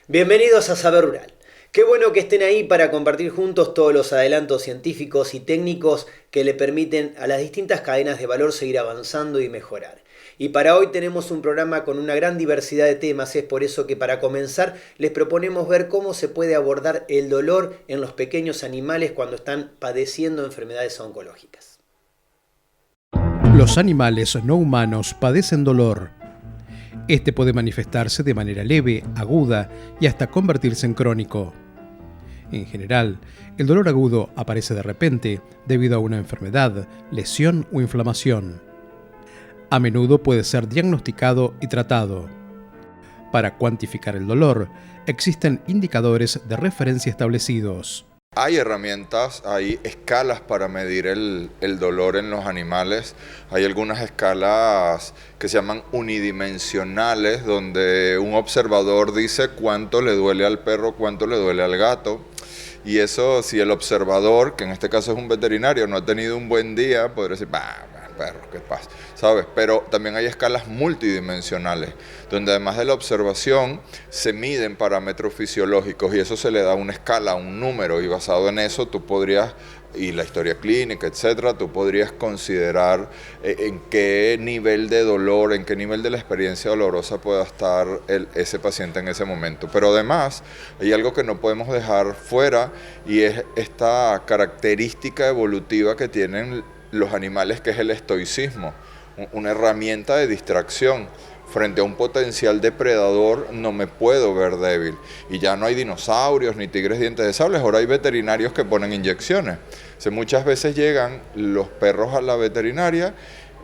Bienvenidos a Saber Rural. Qué bueno que estén ahí para compartir juntos todos los adelantos científicos y técnicos que le permiten a las distintas cadenas de valor seguir avanzando y mejorar. Y para hoy tenemos un programa con una gran diversidad de temas, es por eso que para comenzar les proponemos ver cómo se puede abordar el dolor en los pequeños animales cuando están padeciendo enfermedades oncológicas. Los animales no humanos padecen dolor. Este puede manifestarse de manera leve, aguda y hasta convertirse en crónico. En general, el dolor agudo aparece de repente debido a una enfermedad, lesión o inflamación. A menudo puede ser diagnosticado y tratado. Para cuantificar el dolor, existen indicadores de referencia establecidos. Hay herramientas, hay escalas para medir el dolor en los animales. Hay algunas escalas que se llaman unidimensionales, donde un observador dice cuánto le duele al perro, cuánto le duele al gato. Y eso, si el observador, que en este caso es un veterinario, no ha tenido un buen día, podría decir, perro, ¿qué pasa? ¿Sabes? Pero también hay escalas multidimensionales, donde además de la observación se miden parámetros fisiológicos y eso se le da una escala, un número, y basado en eso tú podrías, y la historia clínica, etcétera, tú podrías considerar en qué nivel de dolor, en qué nivel de la experiencia dolorosa pueda estar ese paciente en ese momento. Pero además hay algo que no podemos dejar fuera y es esta característica evolutiva que tienen los animales, que es el estoicismo, una herramienta de distracción. Frente a un potencial depredador no me puedo ver débil. Y ya no hay dinosaurios ni tigres dientes de sable, ahora hay veterinarios que ponen inyecciones. Muchas veces llegan los perros a la veterinaria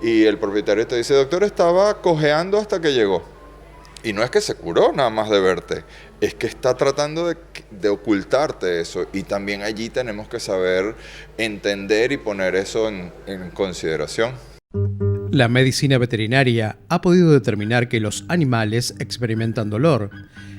y el propietario te dice, doctor, estaba cojeando hasta que llegó. Y no es que se curó nada más de verte, es que está tratando de ocultarte eso. Y también allí tenemos que saber entender y poner eso en consideración. La medicina veterinaria ha podido determinar que los animales experimentan dolor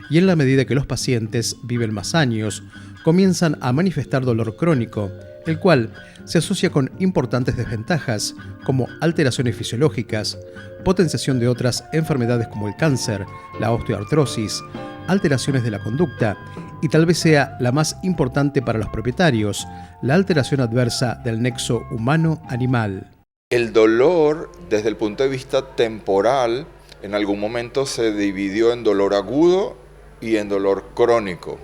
y en la medida que los pacientes viven más años, comienzan a manifestar dolor crónico, el cual se asocia con importantes desventajas como alteraciones fisiológicas, potenciación de otras enfermedades como el cáncer, la osteoartrosis, alteraciones de la conducta y tal vez sea la más importante para los propietarios, la alteración adversa del nexo humano-animal. El dolor, desde el punto de vista temporal, en algún momento se dividió en dolor agudo y en dolor crónico.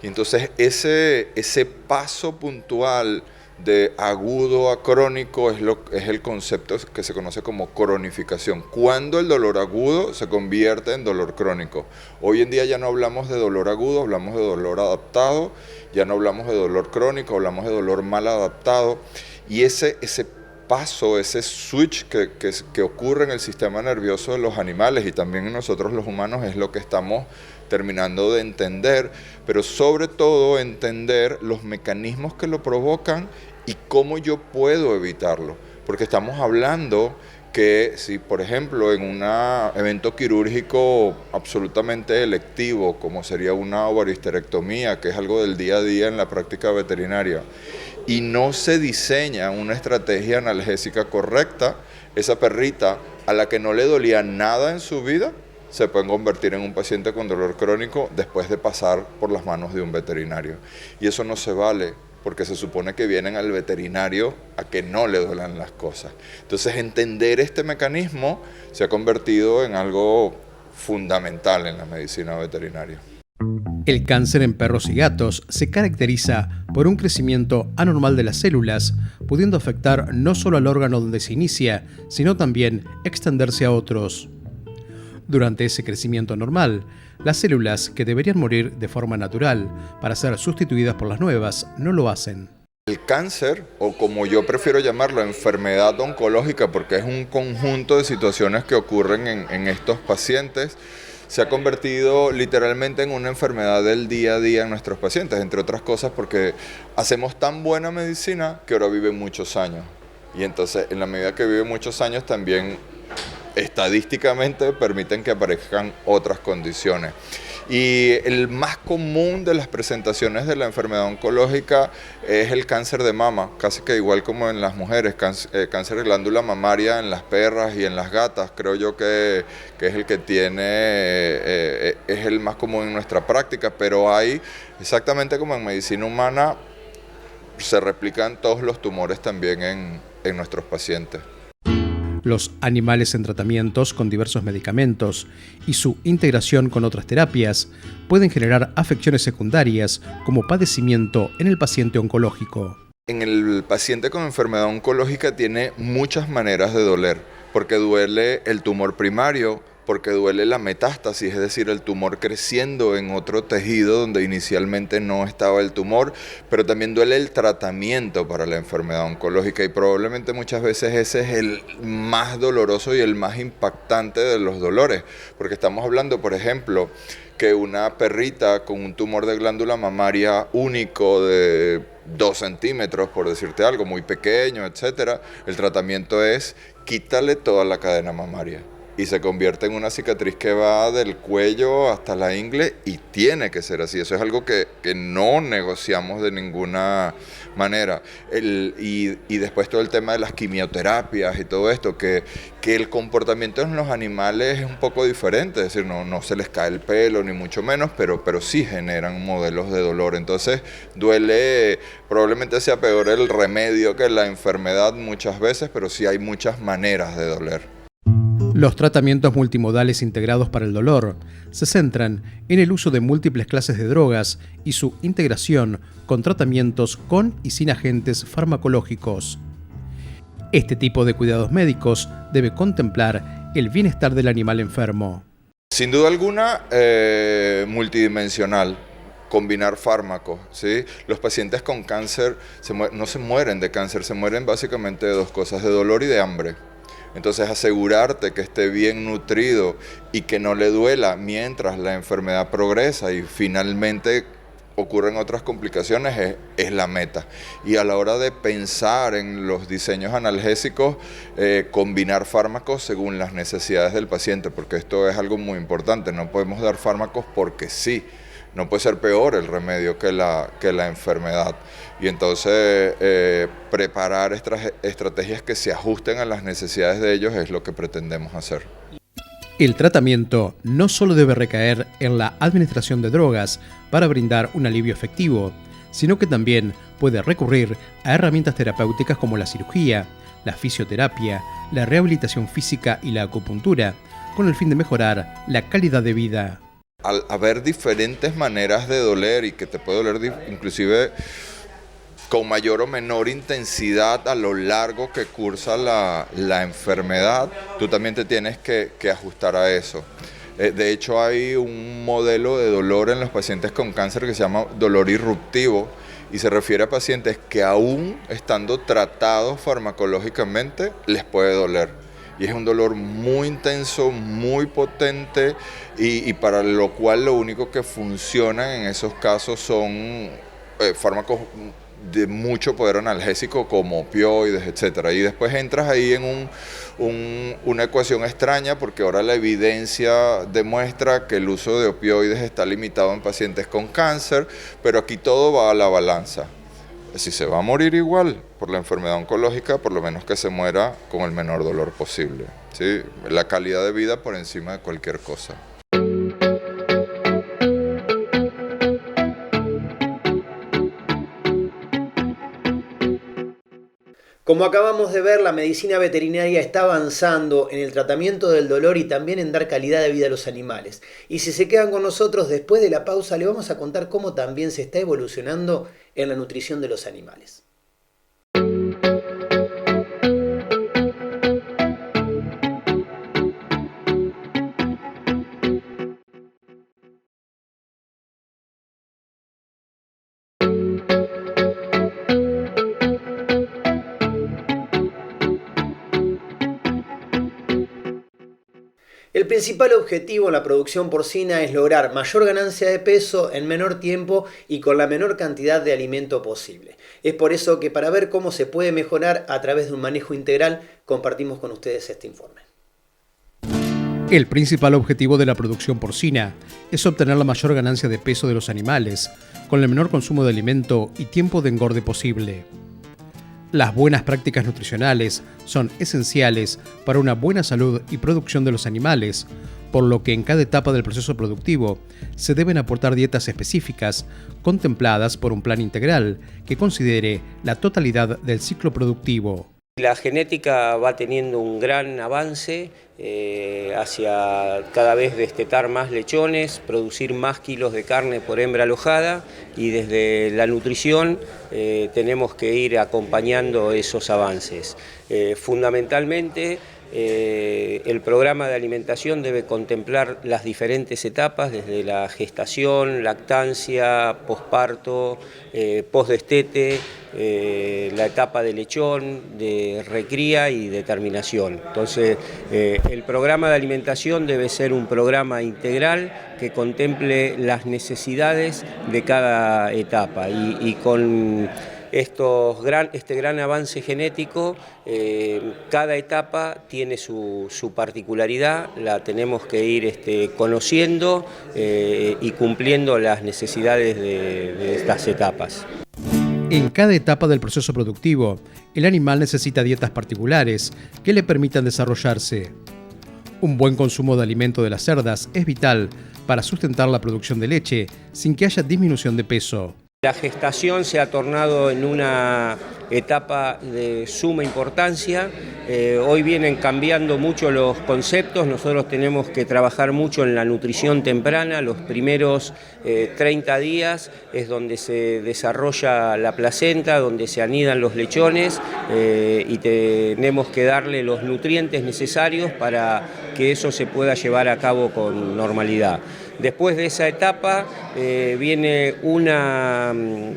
Y entonces ese paso puntual de agudo a crónico es el concepto que se conoce como cronificación. Cuando el dolor agudo se convierte en dolor crónico. Hoy en día ya no hablamos de dolor agudo, hablamos de dolor adaptado, ya no hablamos de dolor crónico, hablamos de dolor mal adaptado. Y ese paso, ese switch que ocurre en el sistema nervioso de los animales y también en nosotros los humanos es lo que estamos terminando de entender, pero sobre todo entender los mecanismos que lo provocan y cómo yo puedo evitarlo, porque estamos hablando que si, por ejemplo, en un evento quirúrgico absolutamente electivo, como sería una ovariohisterectomía, que es algo del día a día en la práctica veterinaria, y no se diseña una estrategia analgésica correcta, esa perrita a la que no le dolía nada en su vida, se puede convertir en un paciente con dolor crónico después de pasar por las manos de un veterinario. Y eso no se vale, porque se supone que vienen al veterinario a que no le duelan las cosas. Entonces, entender este mecanismo se ha convertido en algo fundamental en la medicina veterinaria. El cáncer en perros y gatos se caracteriza por un crecimiento anormal de las células, pudiendo afectar no solo al órgano donde se inicia, sino también extenderse a otros. Durante ese crecimiento normal, las células que deberían morir de forma natural para ser sustituidas por las nuevas no lo hacen. El cáncer, o como yo prefiero llamarlo, enfermedad oncológica, porque es un conjunto de situaciones que ocurren en estos pacientes, se ha convertido literalmente en una enfermedad del día a día en nuestros pacientes, entre otras cosas porque hacemos tan buena medicina que ahora viven muchos años. Y entonces, en la medida que viven muchos años, también estadísticamente permiten que aparezcan otras condiciones. Y el más común de las presentaciones de la enfermedad oncológica es el cáncer de mama, casi que igual como en las mujeres, cáncer de glándula mamaria en las perras y en las gatas, creo yo que es el que tiene, es es el más común en nuestra práctica, pero hay, exactamente como en medicina humana, se replican todos los tumores también en nuestros pacientes. Los animales en tratamientos con diversos medicamentos y su integración con otras terapias pueden generar afecciones secundarias como padecimiento en el paciente oncológico. En el paciente con enfermedad oncológica tiene muchas maneras de doler, porque duele el tumor primario, porque duele la metástasis, es decir, el tumor creciendo en otro tejido donde inicialmente no estaba el tumor, pero también duele el tratamiento para la enfermedad oncológica y probablemente muchas veces ese es el más doloroso y el más impactante de los dolores, porque estamos hablando, por ejemplo, que una perrita con un tumor de glándula mamaria único de 2 centímetros, por decirte algo, muy pequeño, etcétera, el tratamiento es quítale toda la cadena mamaria. Y se convierte en una cicatriz que va del cuello hasta la ingle y tiene que ser así. Eso es algo que no negociamos de ninguna manera. Y después todo el tema de las quimioterapias y todo esto, que el comportamiento en los animales es un poco diferente, es decir, no se les cae el pelo ni mucho menos, pero sí generan modelos de dolor. Entonces duele, probablemente sea peor el remedio que la enfermedad muchas veces, pero sí hay muchas maneras de doler. Los tratamientos multimodales integrados para el dolor se centran en el uso de múltiples clases de drogas y su integración con tratamientos con y sin agentes farmacológicos. Este tipo de cuidados médicos debe contemplar el bienestar del animal enfermo. Sin duda alguna, multidimensional. Combinar fármacos, ¿sí? Los pacientes con cáncer no se mueren de cáncer, se mueren básicamente de 2 cosas, de dolor y de hambre. Entonces asegurarte que esté bien nutrido y que no le duela mientras la enfermedad progresa y finalmente ocurren otras complicaciones es la meta. Y a la hora de pensar en los diseños analgésicos, combinar fármacos según las necesidades del paciente, porque esto es algo muy importante, no podemos dar fármacos porque sí. No puede ser peor el remedio que la enfermedad. Y entonces preparar estrategias que se ajusten a las necesidades de ellos es lo que pretendemos hacer. El tratamiento no solo debe recaer en la administración de drogas para brindar un alivio efectivo, sino que también puede recurrir a herramientas terapéuticas como la cirugía, la fisioterapia, la rehabilitación física y la acupuntura, con el fin de mejorar la calidad de vida. Al haber diferentes maneras de doler y que te puede doler inclusive con mayor o menor intensidad a lo largo que cursa la enfermedad, tú también te tienes que ajustar a eso. De hecho, hay un modelo de dolor en los pacientes con cáncer que se llama dolor irruptivo y se refiere a pacientes que aún estando tratados farmacológicamente les puede doler. Y es un dolor muy intenso, muy potente y para lo cual lo único que funciona en esos casos son fármacos de mucho poder analgésico como opioides, etc. Y después entras ahí en una ecuación extraña porque ahora la evidencia demuestra que el uso de opioides está limitado en pacientes con cáncer, pero aquí todo va a la balanza. Si se va a morir igual por la enfermedad oncológica, por lo menos que se muera con el menor dolor posible, ¿sí? La calidad de vida por encima de cualquier cosa. Como acabamos de ver, la medicina veterinaria está avanzando en el tratamiento del dolor y también en dar calidad de vida a los animales. Y si se quedan con nosotros después de la pausa, les vamos a contar cómo también se está evolucionando en la nutrición de los animales. El principal objetivo en la producción porcina es lograr mayor ganancia de peso en menor tiempo y con la menor cantidad de alimento posible. Es por eso que para ver cómo se puede mejorar a través de un manejo integral, compartimos con ustedes este informe. El principal objetivo de la producción porcina es obtener la mayor ganancia de peso de los animales, con el menor consumo de alimento y tiempo de engorde posible. Las buenas prácticas nutricionales son esenciales para una buena salud y producción de los animales, por lo que en cada etapa del proceso productivo se deben aportar dietas específicas contempladas por un plan integral que considere la totalidad del ciclo productivo. La genética va teniendo un gran avance hacia cada vez destetar más lechones, producir más kilos de carne por hembra alojada, y desde la nutrición tenemos que ir acompañando esos avances. Fundamentalmente, el programa de alimentación debe contemplar las diferentes etapas, desde la gestación, lactancia, posparto, postdestete, la etapa de lechón, de recría y de terminación. Entonces, el programa de alimentación debe ser un programa integral que contemple las necesidades de cada etapa, y con este gran avance genético, cada etapa tiene su particularidad, la tenemos que ir conociendo y cumpliendo las necesidades de estas etapas. En cada etapa del proceso productivo, el animal necesita dietas particulares que le permitan desarrollarse. Un buen consumo de alimento de las cerdas es vital para sustentar la producción de leche sin que haya disminución de peso. La gestación se ha tornado en una etapa de suma importancia. Hoy vienen cambiando mucho los conceptos. Nosotros tenemos que trabajar mucho en la nutrición temprana. Los primeros 30 días es donde se desarrolla la placenta, donde se anidan los lechones, y tenemos que darle los nutrientes necesarios para que eso se pueda llevar a cabo con normalidad. Después de esa etapa viene una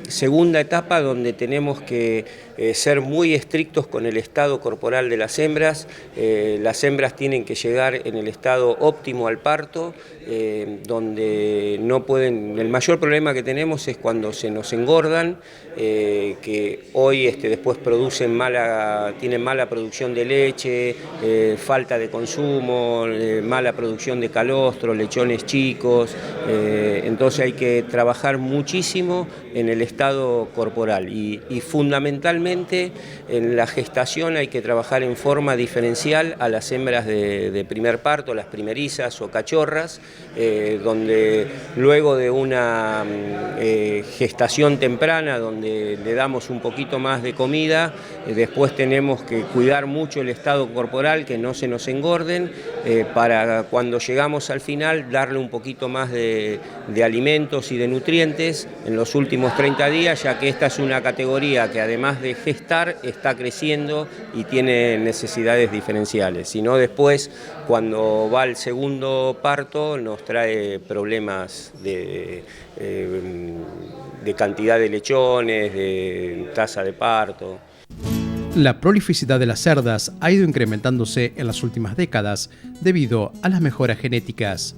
segunda etapa donde tenemos que ser muy estrictos con el estado corporal de las hembras. Las hembras tienen que llegar en el estado óptimo al parto, donde no pueden. El mayor problema que tenemos es cuando se nos engordan, que hoy después tienen mala producción de leche, falta de consumo, mala producción de calostro, lechones chicos. Entonces hay que trabajar muchísimo en el estado corporal, y fundamentalmente en la gestación hay que trabajar en forma diferencial a las hembras de primer parto, las primerizas o cachorras, donde luego de una gestación temprana, donde le damos un poquito más de comida, después tenemos que cuidar mucho el estado corporal, que no se nos engorden, para cuando llegamos al final darle un poquito más de alimentos y de nutrientes en los últimos 30 días, ya que esta es una categoría que además de gestar está creciendo y tiene necesidades diferenciales. Si no, después cuando va al segundo parto nos trae problemas de cantidad de lechones, de tasa de parto. La prolificidad de las cerdas ha ido incrementándose en las últimas décadas debido a las mejoras genéticas.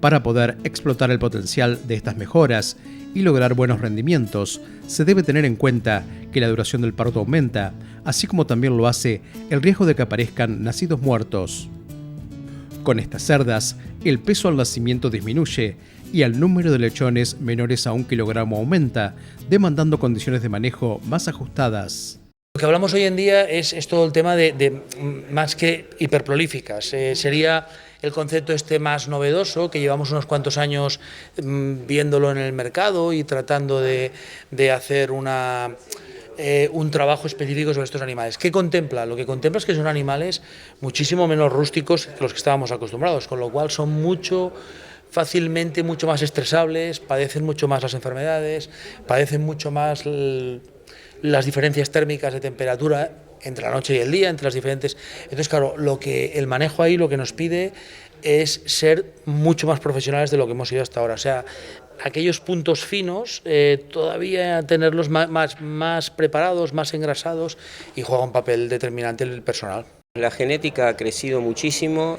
Para poder explotar el potencial de estas mejoras y lograr buenos rendimientos, se debe tener en cuenta que la duración del parto aumenta, así como también lo hace el riesgo de que aparezcan nacidos muertos. Con estas cerdas, el peso al nacimiento disminuye y el número de lechones menores a 1 kilogramo aumenta, demandando condiciones de manejo más ajustadas. Lo que hablamos hoy en día es todo el tema de más que hiperprolíficas. Sería el concepto más novedoso, que llevamos unos cuantos años viéndolo en el mercado y tratando de hacer un trabajo específico sobre estos animales. ¿Qué contempla? Lo que contempla es que son animales muchísimo menos rústicos que los que estábamos acostumbrados, con lo cual son fácilmente mucho más estresables, padecen mucho más las enfermedades, padecen mucho más las diferencias térmicas de temperatura entre la noche y el día, entre las diferentes. Entonces, claro, el manejo ahí lo que nos pide es ser mucho más profesionales de lo que hemos sido hasta ahora. O sea, aquellos puntos finos, todavía tenerlos más preparados, más engrasados, y juega un papel determinante el personal. La genética ha crecido muchísimo,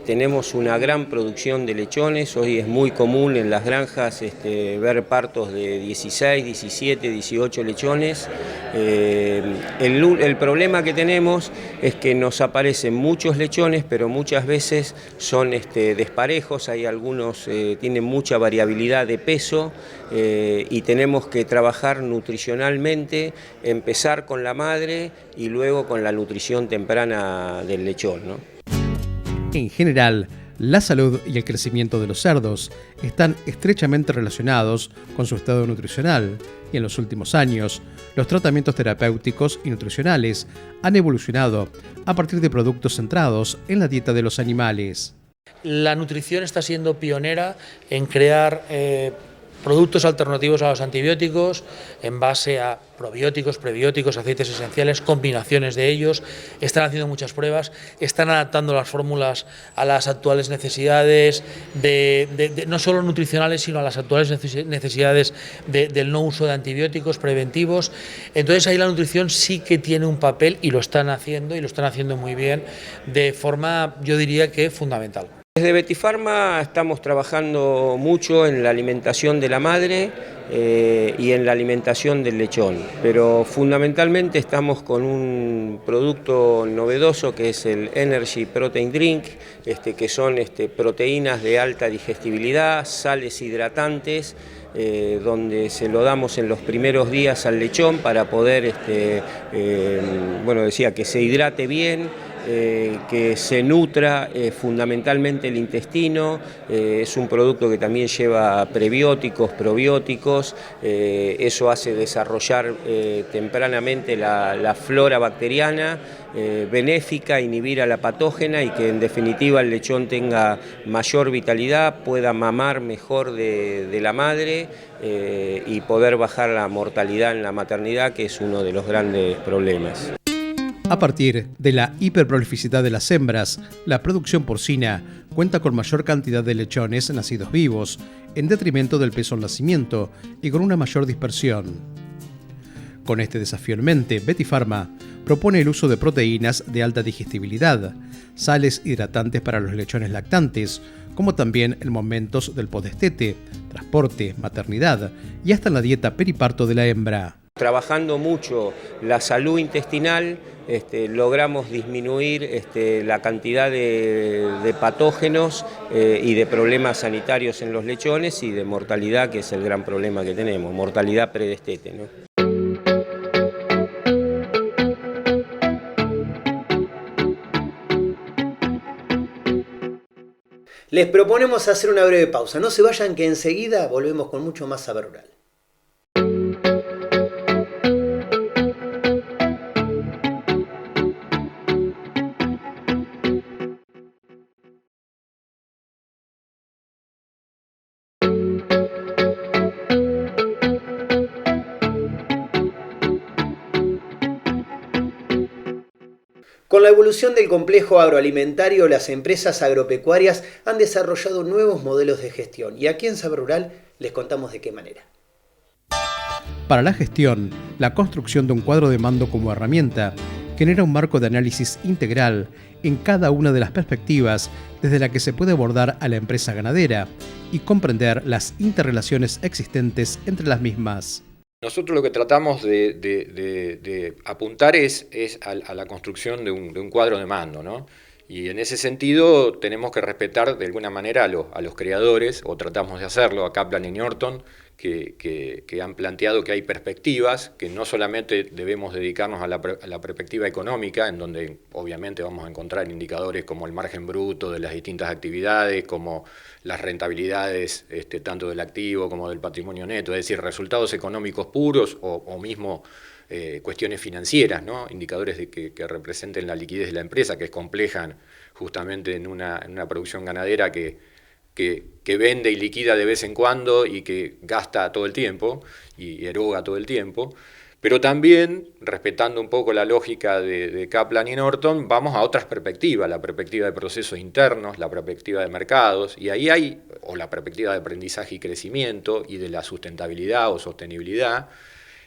tenemos una gran producción de lechones. Hoy es muy común en las granjas ver partos de 16, 17, 18 lechones. El problema que tenemos es que nos aparecen muchos lechones, pero muchas veces son desparejos. Hay algunos tienen mucha variabilidad de peso, y tenemos que trabajar nutricionalmente, empezar con la madre y luego con la nutrición temprana del lechón, ¿no? En general, La salud y el crecimiento de los cerdos están estrechamente relacionados con su estado nutricional y en los últimos años los tratamientos terapéuticos y nutricionales han evolucionado a partir de productos centrados en la dieta de los animales. La nutrición está siendo pionera en crear productos alternativos a los antibióticos en base a probióticos, prebióticos, aceites esenciales, combinaciones de ellos. Están haciendo muchas pruebas, están adaptando las fórmulas a las actuales necesidades, no solo nutricionales, sino a las actuales necesidades del no uso de antibióticos preventivos. Entonces ahí la nutrición sí que tiene un papel y lo están haciendo muy bien, de forma, yo diría que fundamental. Desde Betifarma estamos trabajando mucho en la alimentación de la madre y en la alimentación del lechón, pero fundamentalmente estamos con un producto novedoso que es el Energy Protein Drink, que son proteínas de alta digestibilidad, sales hidratantes, donde se lo damos en los primeros días al lechón para poder, que se hidrate bien, que se nutra fundamentalmente el intestino. Es un producto que también lleva prebióticos, probióticos, eso hace desarrollar tempranamente la flora bacteriana, benéfica, inhibir a la patógena y que en definitiva el lechón tenga mayor vitalidad, pueda mamar mejor de la madre y poder bajar la mortalidad en la maternidad, que es uno de los grandes problemas. A partir de la hiperprolificidad de las hembras, la producción porcina cuenta con mayor cantidad de lechones nacidos vivos, en detrimento del peso al nacimiento y con una mayor dispersión. Con este desafío en mente, Betifarma propone el uso de proteínas de alta digestibilidad, sales hidratantes para los lechones lactantes, como también en momentos del postdestete, transporte, maternidad y hasta en la dieta periparto de la hembra. Trabajando mucho la salud intestinal, logramos disminuir la cantidad de patógenos y de problemas sanitarios en los lechones y de mortalidad, que es el gran problema que tenemos, mortalidad predestete, ¿no? Les proponemos hacer una breve pausa. No se vayan, que enseguida volvemos con mucho más Saber Rural. Con la evolución del complejo agroalimentario, las empresas agropecuarias han desarrollado nuevos modelos de gestión y aquí en Saber Rural les contamos de qué manera. Para la gestión, la construcción de un cuadro de mando como herramienta genera un marco de análisis integral en cada una de las perspectivas desde la que se puede abordar a la empresa ganadera y comprender las interrelaciones existentes entre las mismas. Nosotros lo que tratamos de apuntar es a la construcción de un cuadro de mando, ¿no? Y en ese sentido tenemos que respetar de alguna manera a los creadores, o tratamos de hacerlo, a Kaplan y Norton, que han planteado que hay perspectivas, que no solamente debemos dedicarnos a la perspectiva económica, en donde obviamente vamos a encontrar indicadores como el margen bruto de las distintas actividades, como las rentabilidades tanto del activo como del patrimonio neto, es decir, resultados económicos puros o mismo cuestiones financieras, ¿no? Indicadores que representen la liquidez de la empresa, que es compleja justamente en una producción ganadera que vende y liquida de vez en cuando y que gasta todo el tiempo y eroga todo el tiempo. Pero también, respetando un poco la lógica de Kaplan y Norton, vamos a otras perspectivas, la perspectiva de procesos internos, la perspectiva de mercados, y ahí hay, o la perspectiva de aprendizaje y crecimiento, y de la sustentabilidad o sostenibilidad,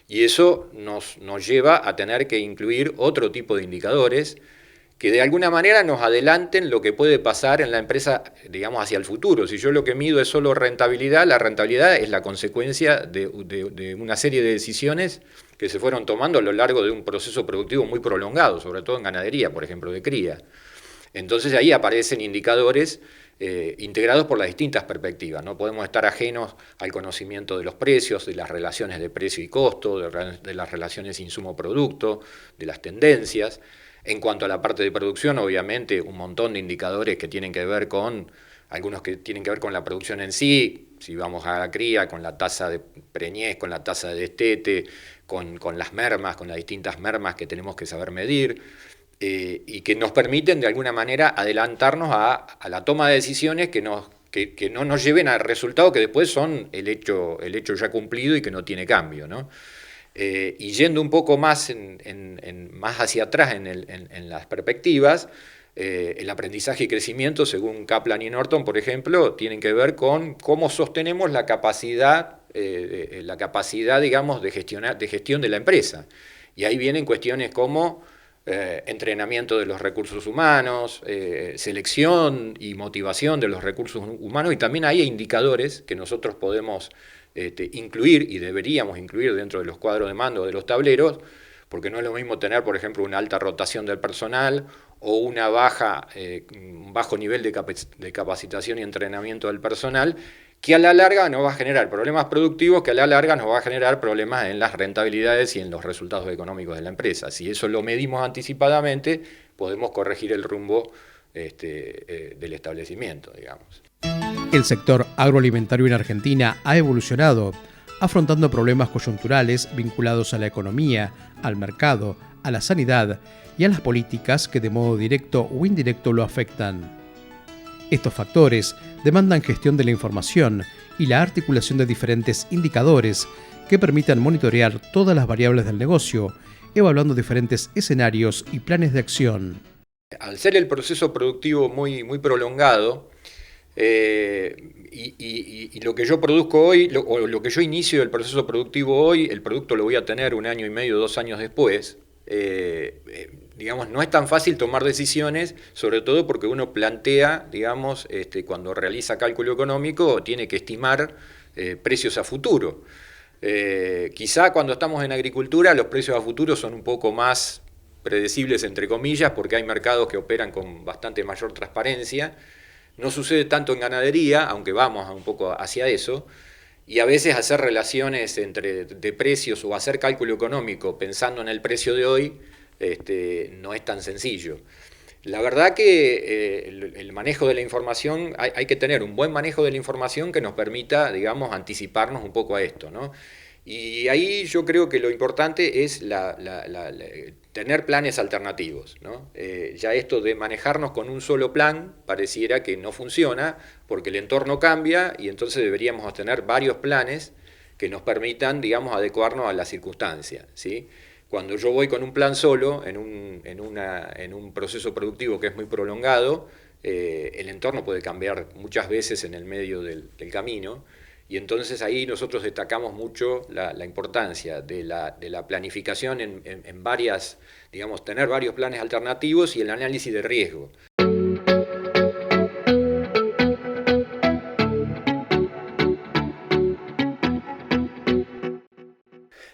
y eso nos lleva a tener que incluir otro tipo de indicadores que de alguna manera nos adelanten lo que puede pasar en la empresa, digamos, hacia el futuro. Si yo lo que mido es solo rentabilidad, la rentabilidad es la consecuencia de una serie de decisiones que se fueron tomando a lo largo de un proceso productivo muy prolongado, sobre todo en ganadería, por ejemplo, de cría. Entonces ahí aparecen indicadores integrados por las distintas perspectivas. No podemos estar ajenos al conocimiento de los precios, de las relaciones de precio y costo, de las relaciones insumo-producto, de las tendencias. En cuanto a la parte de producción, obviamente, un montón de indicadores que tienen que ver con, algunos que tienen que ver con la producción en sí, si vamos a la cría, con la tasa de preñez, con la tasa de destete, con las mermas, con las distintas mermas que tenemos que saber medir, y que nos permiten de alguna manera adelantarnos a la toma de decisiones que no nos lleven a resultados que después son el hecho ya cumplido y que no tiene cambio, ¿no? Y yendo un poco más, más hacia atrás en las perspectivas, el aprendizaje y crecimiento, según Kaplan y Norton, por ejemplo, tienen que ver con cómo sostenemos la capacidad, digamos, de gestión de la empresa. Y ahí vienen cuestiones como entrenamiento de los recursos humanos, selección y motivación de los recursos humanos, y también hay indicadores que nosotros podemos incluir y deberíamos incluir dentro de los cuadros de mando de los tableros, porque no es lo mismo tener, por ejemplo, una alta rotación del personal o un bajo nivel de capacitación y entrenamiento del personal, que a la larga nos va a generar problemas productivos, que a la larga nos va a generar problemas en las rentabilidades y en los resultados económicos de la empresa. Si eso lo medimos anticipadamente, podemos corregir el rumbo del establecimiento, digamos. El sector agroalimentario en Argentina ha evolucionado, afrontando problemas coyunturales vinculados a la economía, al mercado, a la sanidad y a las políticas que de modo directo o indirecto lo afectan. Estos factores demandan gestión de la información y la articulación de diferentes indicadores que permitan monitorear todas las variables del negocio, evaluando diferentes escenarios y planes de acción. Al ser el proceso productivo muy prolongado, y lo que yo produzco hoy, o lo que yo inicio del proceso productivo hoy, el producto lo voy a tener 1 año y medio, 2 años después, digamos, no es tan fácil tomar decisiones, sobre todo porque uno plantea, digamos, cuando realiza cálculo económico, tiene que estimar precios a futuro. Quizá cuando estamos en agricultura los precios a futuro son un poco más predecibles, entre comillas, porque hay mercados que operan con bastante mayor transparencia. No sucede tanto en ganadería, aunque vamos un poco hacia eso, y a veces hacer relaciones de precios o hacer cálculo económico pensando en el precio de hoy no es tan sencillo. La verdad que el manejo de la información, hay que tener un buen manejo de la información que nos permita, digamos, anticiparnos un poco a esto, ¿no? Y ahí yo creo que lo importante es tener planes alternativos, ¿no? Ya esto de manejarnos con un solo plan pareciera que no funciona porque el entorno cambia y entonces deberíamos tener varios planes que nos permitan, digamos, adecuarnos a las circunstancias, ¿sí? Cuando yo voy con un plan solo, en un proceso productivo que es muy prolongado, el entorno puede cambiar muchas veces en el medio del camino, y entonces ahí nosotros destacamos mucho la importancia de la planificación en varias, digamos, tener varios planes alternativos y el análisis de riesgo.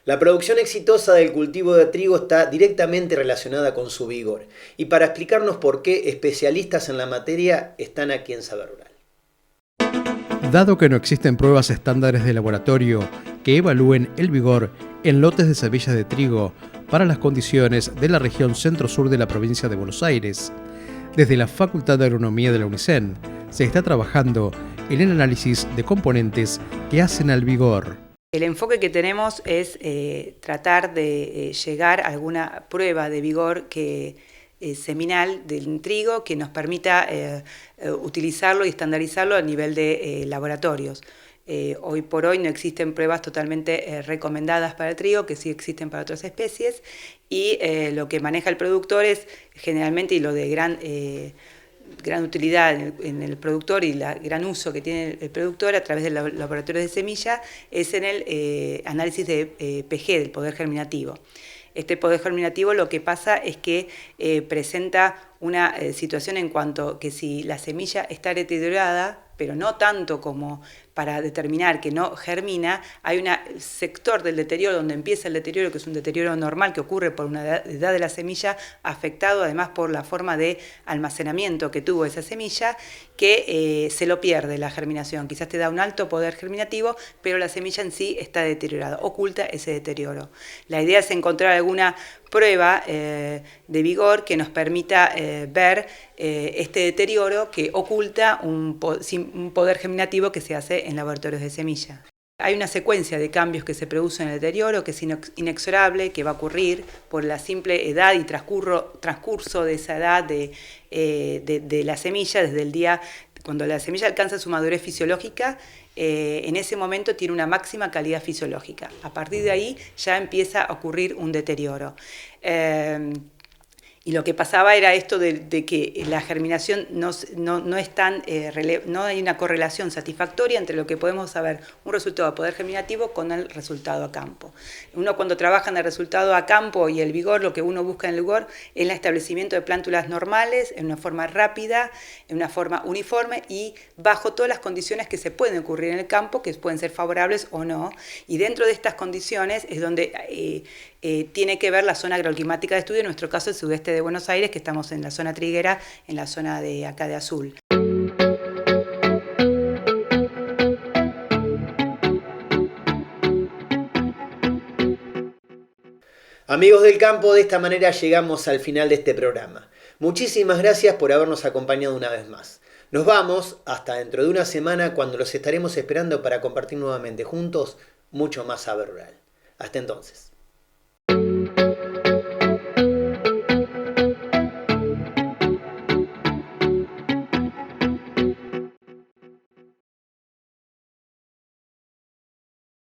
La producción exitosa del cultivo de trigo está directamente relacionada con su vigor. Y para explicarnos por qué, especialistas en la materia están aquí en Saber Rural. Dado que no existen pruebas estándares de laboratorio que evalúen el vigor en lotes de semillas de trigo para las condiciones de la región centro-sur de la provincia de Buenos Aires, desde la Facultad de Agronomía de la UNICEN se está trabajando en el análisis de componentes que hacen al vigor. El enfoque que tenemos es tratar de llegar a alguna prueba de vigor seminal del trigo que nos permita utilizarlo y estandarizarlo a nivel de laboratorios. Hoy por hoy no existen pruebas totalmente recomendadas para el trigo, que sí existen para otras especies, y lo que maneja el productor es generalmente, y lo de gran utilidad en el productor y el gran uso que tiene el productor a través del laboratorio de semilla, es en el análisis de PG, del poder germinativo. Este poder germinativo lo que pasa es que presenta una situación en cuanto que si la semilla está deteriorada, pero no tanto como para determinar que no germina, hay un sector del deterioro donde empieza el deterioro, que es un deterioro normal que ocurre por una edad de la semilla, afectado además por la forma de almacenamiento que tuvo esa semilla, que se lo pierde la germinación. Quizás te da un alto poder germinativo, pero la semilla en sí está deteriorada, oculta ese deterioro. La idea es encontrar alguna prueba de vigor que nos permita ver este deterioro que oculta un poder germinativo que se hace en laboratorios de semilla. Hay una secuencia de cambios que se producen en el deterioro que es inexorable, que va a ocurrir por la simple edad y transcurso de esa edad de la semilla, desde el día cuando la semilla alcanza su madurez fisiológica. En ese momento tiene una máxima calidad fisiológica. A partir de ahí ya empieza a ocurrir un deterioro. Y lo que pasaba era esto de que la germinación no es tan no hay una correlación satisfactoria entre lo que podemos saber un resultado de poder germinativo con el resultado a campo. Uno cuando trabaja en el resultado a campo y el vigor, lo que uno busca en el vigor es el establecimiento de plántulas normales en una forma rápida, en una forma uniforme y bajo todas las condiciones que se pueden ocurrir en el campo, que pueden ser favorables o no. Y dentro de estas condiciones es donde tiene que ver la zona agroclimática de estudio, en nuestro caso el sudeste de Buenos Aires, que estamos en la zona triguera, en la zona de acá de Azul. Amigos del campo, de esta manera llegamos al final de este programa. Muchísimas gracias por habernos acompañado una vez más. Nos vamos hasta dentro de una semana, cuando los estaremos esperando para compartir nuevamente juntos mucho más saber rural. Hasta entonces.